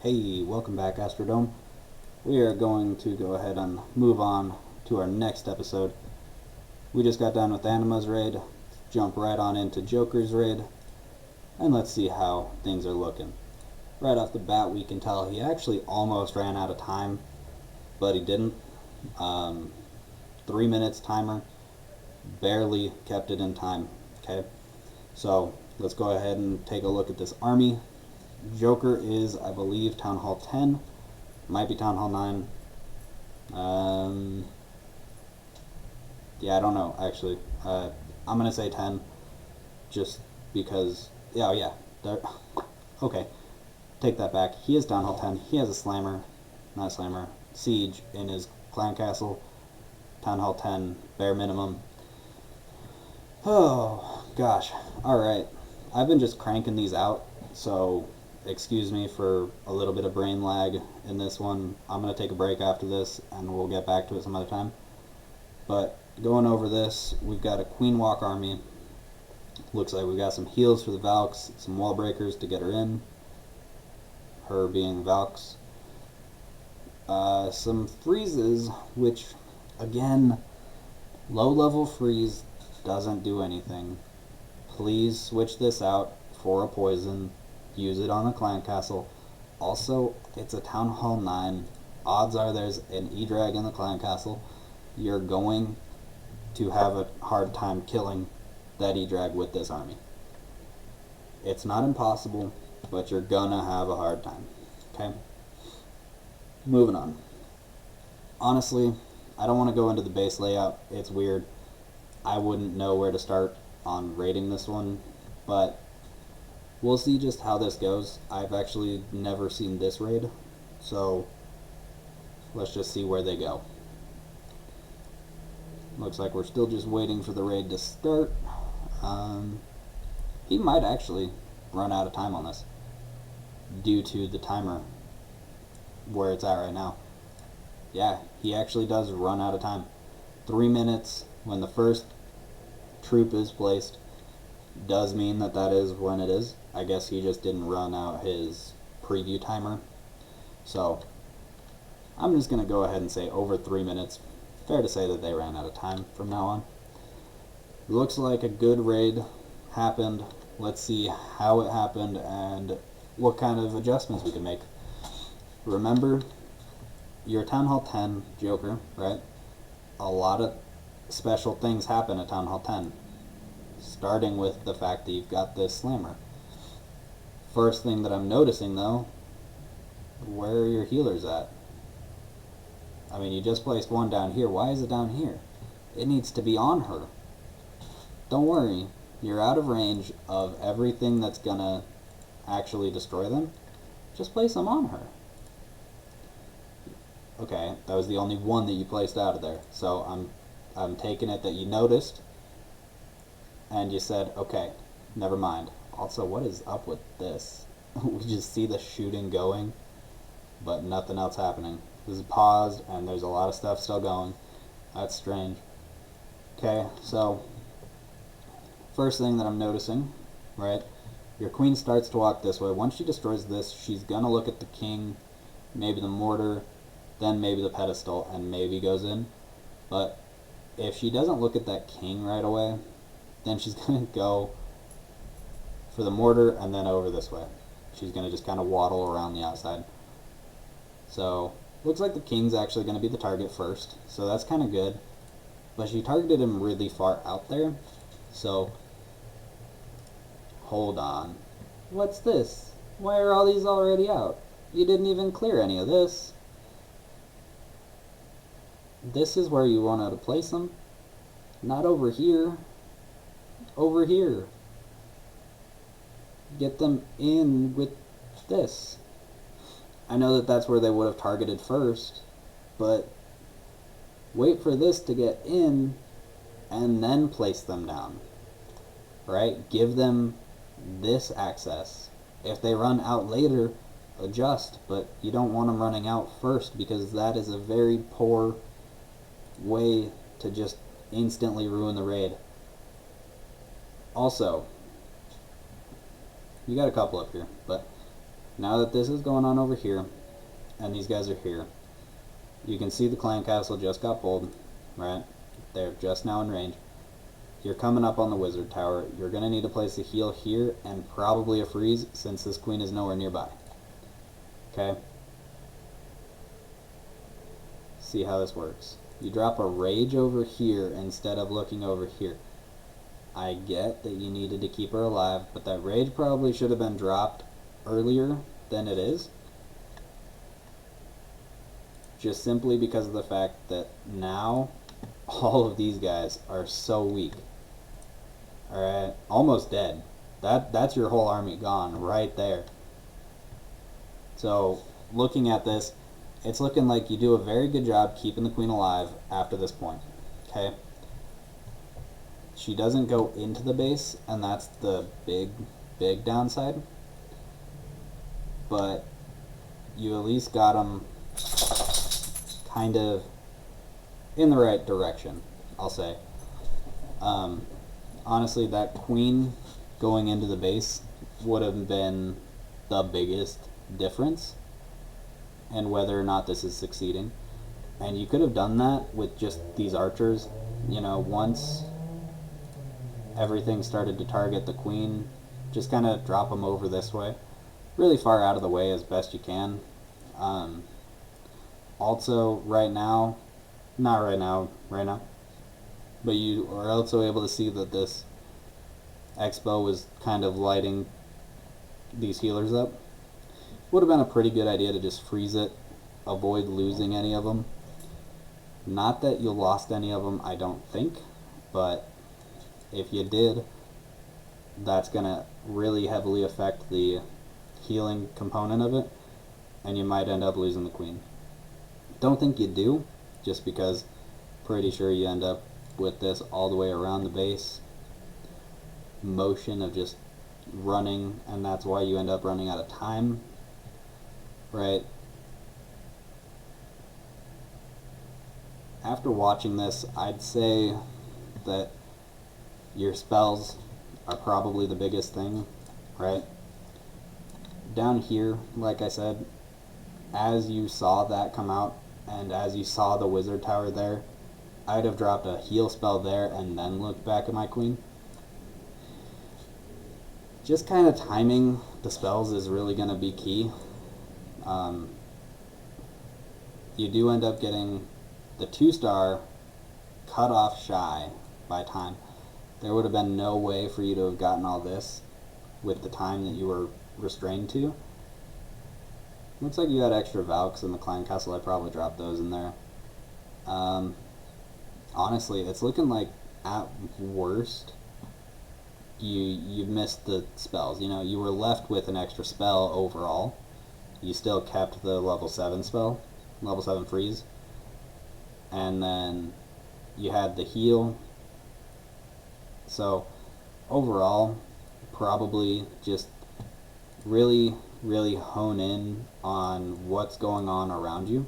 Hey, welcome back, Astrodome. We are going to go ahead and move on to our next episode. We just got done with Anima's raid, jump right on into Joker's raid, and let's see how things are looking. Right off the bat, we can tell he actually almost ran out of time, but he didn't. 3 minutes timer, barely kept it in time. Okay, so let's go ahead and take a look at this army. Joker is, I believe, Town Hall 10. Might be Town Hall 9. Yeah, I don't know, actually. I'm going to say 10. Just because... Yeah. Okay. Take that back. He is Town Hall 10. He has a Slammer. Not Slammer. Siege in his clan castle. Town Hall 10. Bare minimum. Oh, gosh. Alright. I've been just cranking these out, so... excuse me for a little bit of brain lag in this one. I'm going to take a break after this and we'll get back to it some other time. But going over this, we've got a Queen Walk army. Looks like we've got some heals for the Valks, some wall breakers to get her in. Her being Valks. Some freezes, which, again, low level freeze doesn't do anything. Please switch this out for a poison. Use it on the clan castle. Also, it's a Town Hall 9. Odds are there's an E-Drag in the clan castle. You're going to have a hard time killing that E-Drag with this army. It's not impossible, but you're gonna have a hard time. Okay? Moving on. Honestly, I don't want to go into the base layout. It's weird. I wouldn't know where to start on rating this one, but we'll see just how this goes. I've actually never seen this raid, so let's just see where they go. Looks like we're still just waiting for the raid to start. He might actually run out of time on this due to the timer where it's at right now. Yeah, he actually does run out of time. 3 minutes when the first troop is placed does mean that that is when it is. I guess he just didn't run out his preview timer. So I'm just going to go ahead and say over 3 minutes. Fair to say that they ran out of time from now on. Looks like a good raid happened. Let's see how it happened and what kind of adjustments we can make. Remember, you're Town Hall 10 Joker, right? A lot of special things happen at Town Hall 10. Starting with the fact that you've got this Slammer. First thing that I'm noticing though, where are your healers at? I mean, you just placed one down here. Why is it down here? It needs to be on her. Don't worry, you're out of range of everything that's gonna actually destroy them. Just place them on her. Okay, that was the only one that you placed out of there. So I'm taking it that you noticed and you said, okay, never mind. Also, what is up with this? We just see the shooting going, but nothing else happening. This is paused, and there's a lot of stuff still going. That's strange. Okay, so first thing that I'm noticing, right? Your queen starts to walk this way. Once she destroys this, she's gonna look at the king, maybe the mortar, then maybe the pedestal, and maybe goes in. But if she doesn't look at that king right away, then she's gonna go for the mortar and then over this way. She's gonna just kind of waddle around the outside. So looks like the king's actually gonna be the target first, so that's kind of good. But she targeted him really far out there, so hold on. What's this? Why are all these already out? You didn't even clear any of this. This is where you want to place them. Not over here. Over here. Get them in with this. I know that that's where they would have targeted first, but wait for this to get in and then place them down. Right? Give them this access. If they run out later, adjust, but you don't want them running out first because that is a very poor way to just instantly ruin the raid. Also, you got a couple up here, but Now that this is going on over here, and these guys are here, you can see the clan castle just got pulled, right? They're just now in range. You're coming up on the wizard tower. You're going to need to place a heal here and probably a freeze since this queen is nowhere nearby. Okay? See how this works. You drop a rage over here instead of looking over here. I get that you needed to keep her alive, but that rage probably should have been dropped earlier than it is. Just simply because of the fact that now all of these guys are so weak. Alright, almost dead. That's your whole army gone right there. So, looking at this, it's looking like you do a very good job keeping the queen alive after this point. Okay? She doesn't go into the base, and that's the big downside. But you at least got them kind of in the right direction, I'll say. Honestly, that queen going into the base would have been the biggest difference in whether or not this is succeeding. And you could have done that with just these archers. You know, once everything started to target the queen, just kind of drop them over this way. Really far out of the way as best you can. Also, right now, not right now, but you are also able to see that this Expo was kind of lighting these healers up. Would have been a pretty good idea to just freeze it, avoid losing any of them. Not that you lost any of them, I don't think, but if you did, that's going to really heavily affect the healing component of it, and you might end up losing the queen. Don't think you do, just because pretty sure you end up with this all the way around the base motion of just running, and that's why you end up running out of time, right? After watching this, I'd say that your spells are probably the biggest thing, right? Down here, like I said, as you saw that come out, and as you saw the wizard tower there, I'd have dropped a heal spell there and then looked back at my queen. Just kind of timing the spells is really going to be key. You do end up getting the 2-star cut off shy by time. There would have been no way for you to have gotten all this with the time that you were restrained to. Looks like you had extra Valks in the clan castle. I probably dropped those in there. Honestly, it's looking like at worst you missed the spells. You know, you were left with an extra spell overall. You still kept the level 7 spell, level 7 freeze, and then you had the heal. So overall, probably just really hone in on what's going on around you,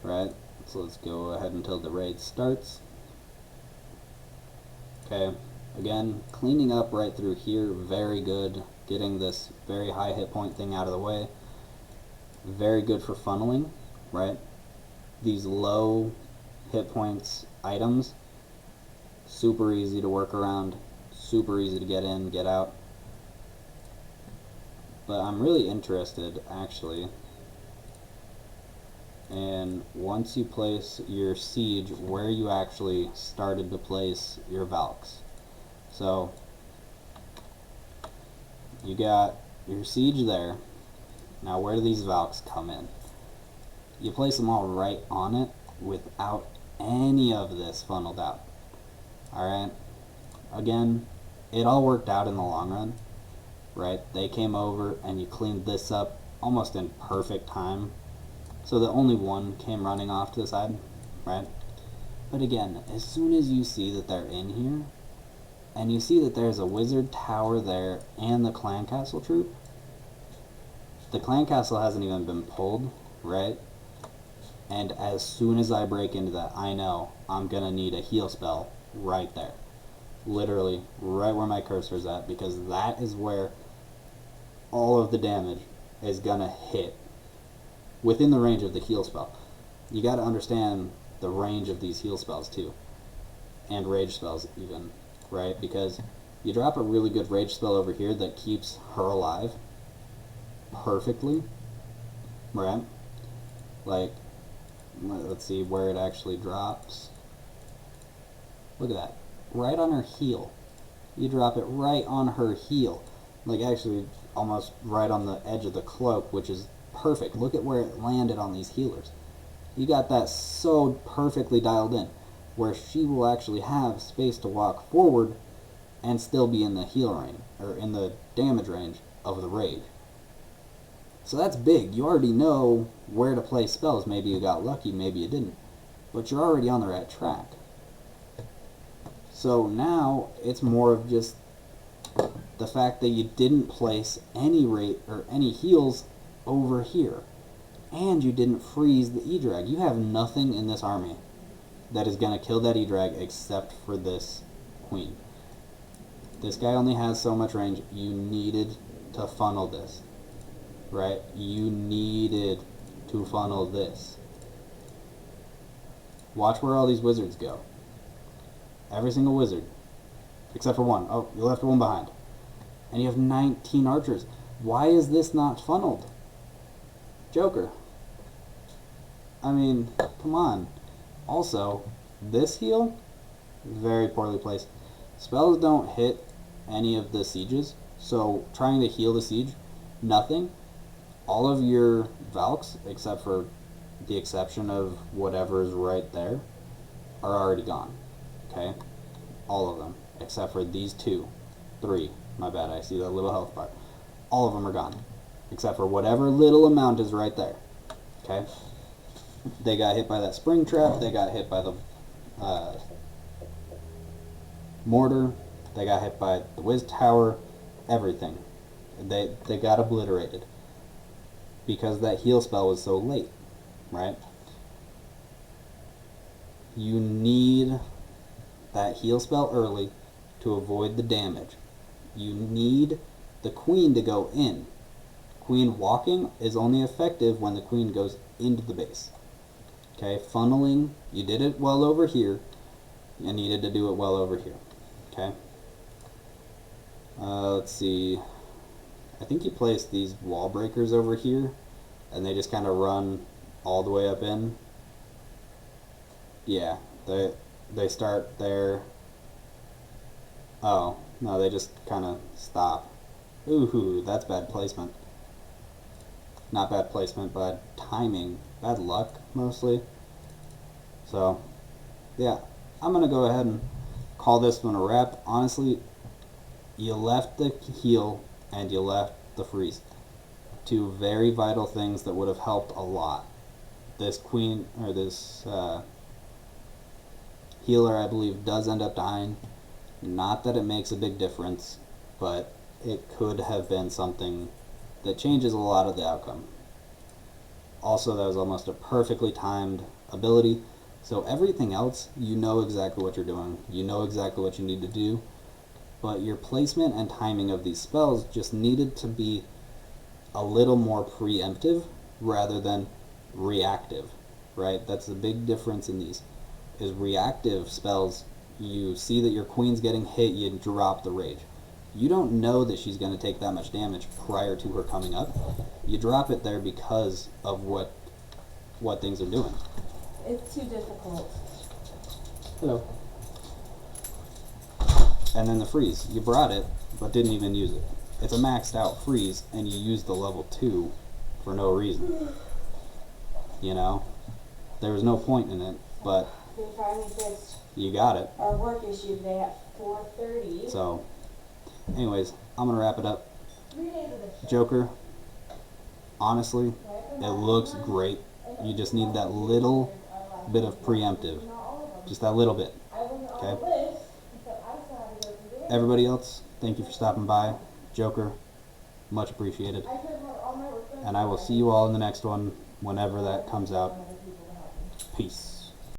right? So let's go ahead until the raid starts. Okay, again, cleaning up right through here, very good. Getting this very high hit point thing out of the way, very good for funneling, right? These low hit points items, super easy to work around, super easy to get in, get out. But I'm really interested, actually, and once you place your siege, where you actually started to place your Valks. So you got your siege there. Now where do these Valks come in? You place them all right on it without any of this funneled out. Alright, again, it all worked out in the long run, right? They came over and you cleaned this up almost in perfect time, so that only one came running off to the side, right? But again, as soon as you see that they're in here, and you see that there's a wizard tower there and the clan castle troop, the clan castle hasn't even been pulled, right? And as soon as I break into that, I know I'm gonna need a heal spell right there. Literally, right where my cursor's at, because that is where all of the damage is gonna hit within the range of the heal spell. You gotta understand the range of these heal spells too, and rage spells even, right? Because you drop a really good rage spell over here that keeps her alive perfectly, right? Like, let's see where it actually drops. Look at that. Right on her heel. You drop it right on her heel. Like, actually, almost right on the edge of the cloak, which is perfect. Look at where it landed on these healers. You got that so perfectly dialed in, where she will actually have space to walk forward and still be in the heal range, or in the damage range of the rage. So that's big. You already know where to play spells. Maybe you got lucky, maybe you didn't. But you're already on the right track. So now it's more of just the fact that you didn't place any rate or any heals over here. And you didn't freeze the E-Drag. You have nothing in this army that is going to kill that E-Drag except for this queen. This guy only has so much range. You needed to funnel this. Right? You needed to funnel this. Watch where all these wizards go. Every single wizard. Except for one. Oh, you left one behind. And you have 19 archers. Why is this not funneled? Joker. I mean, come on. Also, this heal, very poorly placed. Spells don't hit any of the sieges, so trying to heal the siege, nothing. All of your Valks, except for the exception of whatever's right there, are already gone. Okay? All of them, except for these two. 3. My bad, I see that little health bar. All of them are gone, except for whatever little amount is right there. Okay? They got hit by that spring trap. They got hit by the mortar. They got hit by the Wiz Tower. Everything. They got obliterated because that heal spell was so late, right? You need that heal spell early to avoid the damage. You need the queen to go in. Queen walking is only effective when the queen goes into the base. Okay, funneling, you did it well over here. You needed to do it well over here. Okay. Let's see. I think you place these wall breakers over here, and they just kind of run all the way up in. Yeah, they start there. Oh, no, they just kind of stop. Ooh, that's bad placement. Not bad placement, but timing. Bad luck, mostly. So, yeah, I'm going to go ahead and call this one a wrap. Honestly, you left the heal and you left the freeze. Two very vital things that would have helped a lot. This queen, or this healer, I believe, does end up dying. Not that it makes a big difference, but it could have been something that changes a lot of the outcome. Also, that was almost a perfectly timed ability. So everything else, you know exactly what you're doing. You know exactly what you need to do. But your placement and timing of these spells just needed to be a little more preemptive rather than reactive, right? That's the big difference in these. Is reactive spells, you see that your queen's getting hit, you drop the rage. You don't know that she's going to take that much damage prior to her coming up. You drop it there because of what things are doing. It's too difficult. Hello. And then the freeze. You brought it, but didn't even use it. It's a maxed out freeze, and you used the level 2 for no reason. You know? There was no point in it, but We finally fixed you got it. our work issue today at 4:30. So, anyways, I'm going to wrap it up. 3 days of this shit. Joker, honestly, it looks great. You just need that little bit of preemptive. Just that little bit. Okay? Everybody else, thank you for stopping by. Joker, much appreciated. And I will see you all in the next one whenever that comes out. Peace.